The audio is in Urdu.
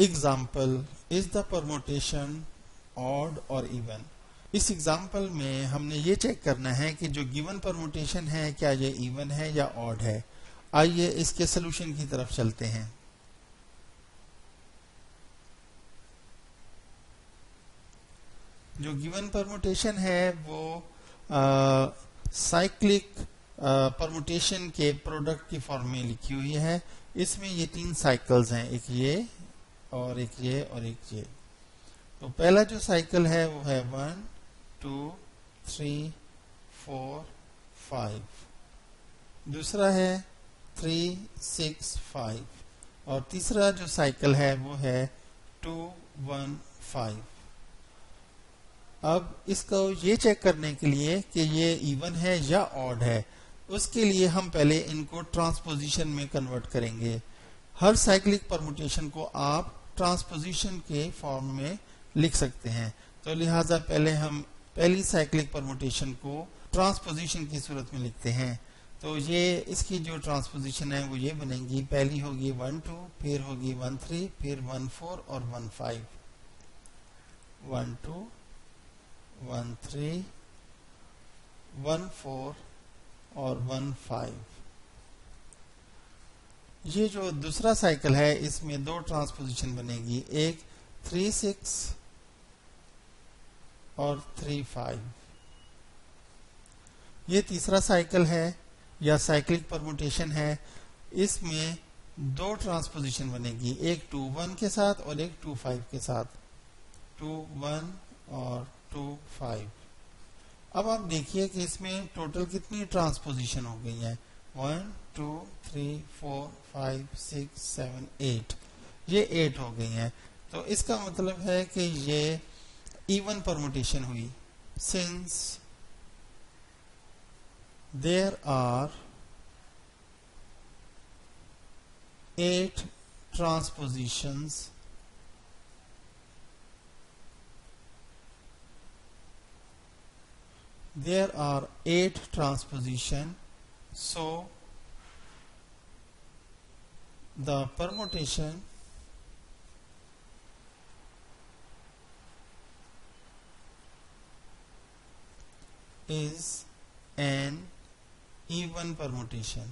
Example, is the permutation odd or even? اس ایگزامپل میں ہم نے یہ چیک کرنا ہے کہ جو گیون پرموٹیشن ہے کیا یہ ایون ہے یا آڈ ہے. آئیے اس کے سلوشن کی طرف چلتے ہیں. جو گیون پرموٹیشن ہے وہ سائیکلک پرموٹیشن کے پروڈکٹ کی فارم میں لکھی ہوئی ہے. اس میں یہ 3 سائیکلز ہیں، ایک یہ اور ایک یہ اور ایک یہ. تو پہلا جو سائیکل ہے وہ ہے 1 2 3 4 5. دوسرا ہے 3 6 5 اور تیسرا جو سائیکل ہے وہ ہے 2 1 5. اب اس کو یہ چیک کرنے کے لیے کہ یہ ایون ہے یا آڈ ہے، اس کے لیے ہم پہلے ان کو ٹرانسپوزیشن میں کنورٹ کریں گے. ہر سائیکلک پرموٹیشن کو آپ ٹرانسپوزیشن کے فارم میں لکھ سکتے ہیں. تو لہٰذا پہلے ہم پہلی سائیکلک پرموٹیشن کو ٹرانسپوزیشن کی صورت میں لکھتے ہیں. تو یہ اس کی جو ٹرانسپوزیشن ہے وہ یہ بنے گی. پہلی ہوگی 1 2، پھر ہوگی 1 3، پھر 1 4 اور 1 5. 1 2 1 3 1 4 اور 1 5. یہ جو دوسرا سائیکل ہے اس میں 2 ٹرانسپوزیشن بنے گی، ایک 3 6 اور 3 5. یہ تیسرا سائیکل ہے یا سائیکلک پرموٹیشن ہے، اس میں 2 ٹرانسپوزیشن بنے گی، ایک 2 1 کے ساتھ اور ایک 2 5 کے ساتھ. 2 1 اور 2 5. اب آپ دیکھیے کہ اس میں ٹوٹل کتنی ٹرانسپوزیشن ہو گئی ہیں. 1 2 3 4 5 6 7 8. یہ 8 ہو گئی ہیں. تو اس کا مطلب ہے کہ یہ ایون پرموٹیشن ہوئی. Since there are 8 transpositions so the permutation is an even permutation.